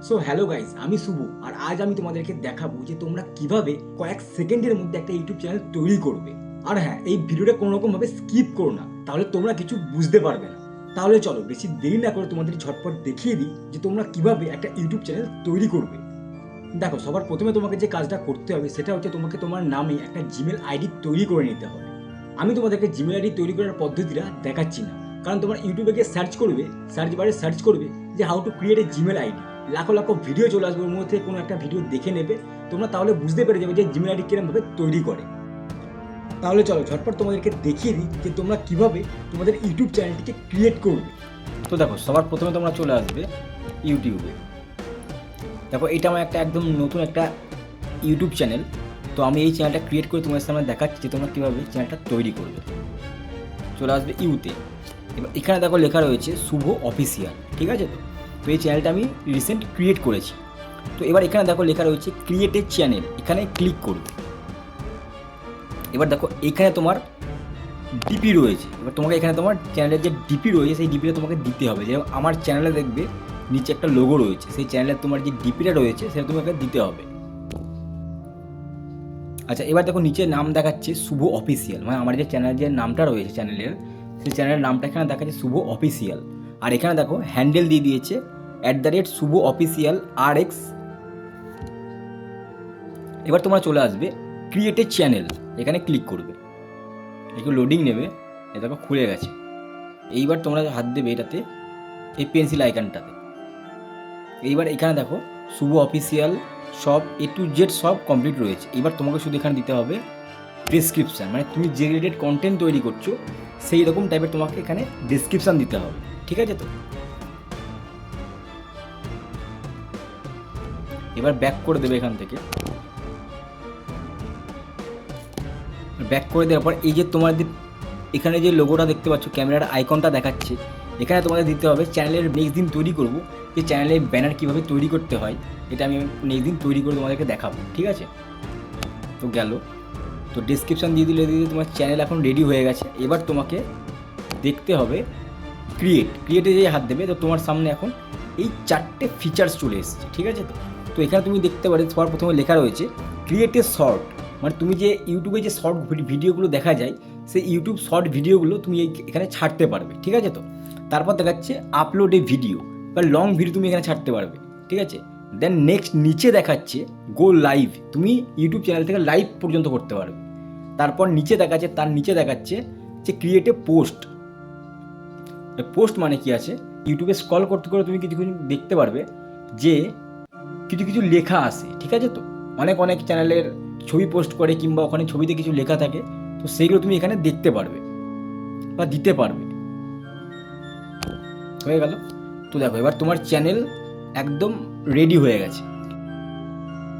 So hello guys, আমি শুভ। আর আজ আমি তোমাদেরকে দেখাবো যে তোমরা কিভাবে কয়েক সেকেন্ডের মধ্যে একটা ইউটিউব চ্যানেল তৈরি করবে। আর হ্যাঁ, এই ভিডিওটা কোনো রকম ভাবে স্কিপ করো না, তাহলে তোমরা কিছু বুঝতে পারবে না। তাহলে চলো বেশি দেরি না করে তোমাদের ঝটপট দেখিয়ে দিই যে তোমরা কিভাবে একটা ইউটিউব চ্যানেল তৈরি করবে। দেখো, সবার প্রথমে তোমাকে যে কাজটা করতে হবে সেটা হচ্ছে তোমাকে তোমার নামে একটা জিমেল আইডি তৈরি করে নিতে হবে। আমি তোমাদেরকে জিমেল আইডি তৈরি করার পদ্ধতিটা দেখাচ্ছি না, কারণ তোমার ইউটিউবে গিয়ে সার্চ করবে, সার্চ বারে সার্চ করবে যে how to create a Gmail ID. লাখো লাখো ভিডিও চলে আসবে, ওর মধ্যে কোনো একটা ভিডিও দেখে নেবে তোমরা, তাহলে বুঝতে পেরে যাবে যে জিমেল আইডি কিরমভাবে তৈরি করে। তাহলে চলো ঝটপট তোমাদেরকে দেখিয়ে দিই যে তোমরা কিভাবে তোমাদের ইউটিউব চ্যানেলটিকে ক্রিয়েট করবে। তো দেখো, সবার প্রথমে তোমরা চলে আসবে ইউটিউবে। দেখো, এটা আমার একদম নতুন একটা ইউটিউব চ্যানেল। তো আমি এই চ্যানেলটা ক্রিয়েট করে তোমাদের সামনে দেখাচ্ছি যে তোমরা কীভাবে চ্যানেলটা তৈরি করবে। চলে আসবে ইউতে। এবার এখানে দেখো লেখা রয়েছে শুভ অফিসিয়াল, ঠিক আছে? তো এই চ্যানেলটা আমি রিসেন্ট ক্রিয়েট করেছি। তো এবার এখানে দেখো লেখা রয়েছে ক্রিয়েট এ চ্যানেল, এখানে ক্লিক করবে। এবার দেখো এখানে তোমার ডিপি রয়েছে। এবার তোমাকে এখানে তোমার চ্যানেলের যে ডিপি রয়েছে সেই ডিপিটা তোমাকে দিতে হবে। যেমন আমার চ্যানেলে দেখবে নিচে একটা লোগো রয়েছে, সেই চ্যানেলের তোমার যে ডিপিটা রয়েছে সেটা তোমাকে দিতে হবে। আচ্ছা, এবার দেখো নিচে নাম দেখাচ্ছে শুভ অফিসিয়াল, মানে আমার যে চ্যানেলের যে নামটা রয়েছে চ্যানেলের, সেই চ্যানেলের নামটা এখানে দেখাচ্ছে শুভ অফিসিয়াল। আর এখানে দেখো হ্যান্ডেল দিয়ে দিয়েছে @শুভ অফিসিয়াল RX। এবার তোমরা চলে আসবে ক্রিয়েট এ চ্যানেল, এখানে ক্লিক করবে। একটু লোডিং নেবে। এ দেখো খুলে গেছে। এইবার তোমরা হাত দেবে এটাতে, এই পেন্সিল আইকনটাতে। এইবার এখানে দেখো শুভ অফিসিয়াল সব A to Z সব কমপ্লিট রয়েছে। এবার তোমাকে শুধু এখানে দিতে হবে ডেসক্রিপশান, মানে তুমি যে রিলেটেড কন্টেন্ট তৈরি করছো সেই রকম টাইপের তোমাকে এখানে ডেসক্রিপশান দিতে হবে, ঠিক আছে? তো এবার ব্যাক করে দেবে এখান থেকে। ব্যাক করে দেওয়ার পর এই যে তোমাদের এখানে যে লোগোটা দেখতে পাচ্ছ, ক্যামেরার আইকনটা দেখাচ্ছে, এখানে তোমাদের দিতে হবে চ্যানেলের নেক্সট দিন তৈরি করব যে চ্যানেলের ব্যানার কীভাবে তৈরি করতে হয়, এটা আমি নেক্সট দিন তৈরি করে তোমাদেরকে দেখাবো, ঠিক আছে? তো গেল। তো ডেসক্রিপশান দিয়ে দিলে তোমার চ্যানেল এখন রেডি হয়ে গেছে। এবার তোমাকে দেখতে হবে ক্রিয়েটে যে হাত দেবে, তো তোমার সামনে এখন এই 4টে ফিচার্স চলে এসেছে, ঠিক আছে? তো এখানে তুমি দেখতে পারো সবার প্রথমে লেখা রয়েছে ক্রিয়েট এ শর্ট, মানে তুমি যে ইউটিউবে যে শর্ট ভিডিওগুলো দেখা যায় সেই ইউটিউব শর্ট ভিডিওগুলো তুমি এখানে ছাড়তে পারবে, ঠিক আছে? তো তারপর দেখাচ্ছে আপলোড এ ভিডিও বা লং ভিডিও তুমি এখানে ছাড়তে পারবে, ঠিক আছে? দেন নেক্সট নিচে দেখাচ্ছে গো লাইভ, তুমি ইউটিউব চ্যানেল থেকে লাইভ পর্যন্ত করতে পারবে। তারপর নিচে দেখাচ্ছে, তার নিচে দেখাচ্ছে যে ক্রিয়েট এ পোস্ট। পোস্ট মানে কি আছে, ইউটিউবে স্ক্রল করতে করে তুমি কিছু দেখতে পারবে যে কিছু কিছু লেখা আসে, ঠিক আছে? তো অনেক চ্যানেলের ছবি পোস্ট করে কিংবা ওখানে ছবিতে কিছু লেখা থাকে, তো সেইগুলো তুমি এখানে দেখতে পারবে বা দিতে পারবে। হয়ে গেল। তো দেখো এবার তোমার চ্যানেল একদম রেডি হয়ে গেছে।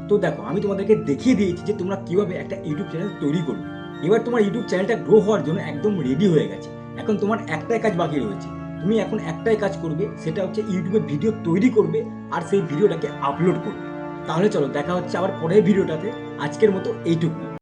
তো দেখো, আমি তোমাদেরকে দেখিয়ে দিয়েছি যে তোমরা কিভাবে একটা ইউটিউব চ্যানেল তৈরি করবে। এবার তোমার ইউটিউব চ্যানেলটা গ্রো হওয়ার জন্য একদম রেডি হয়ে গেছে। এখন তোমার একটাই কাজ বাকি রয়েছে। তুমি এখন একটাই কাজ করবে, সেটা হচ্ছে ইউটিউবে ভিডিও তৈরি করবে আর সেই ভিডিওটাকে আপলোড করবে। তাহলে চলো দেখা হচ্ছে আবার পরের ভিডিওটাতে। আজকের মতো এইটুকু।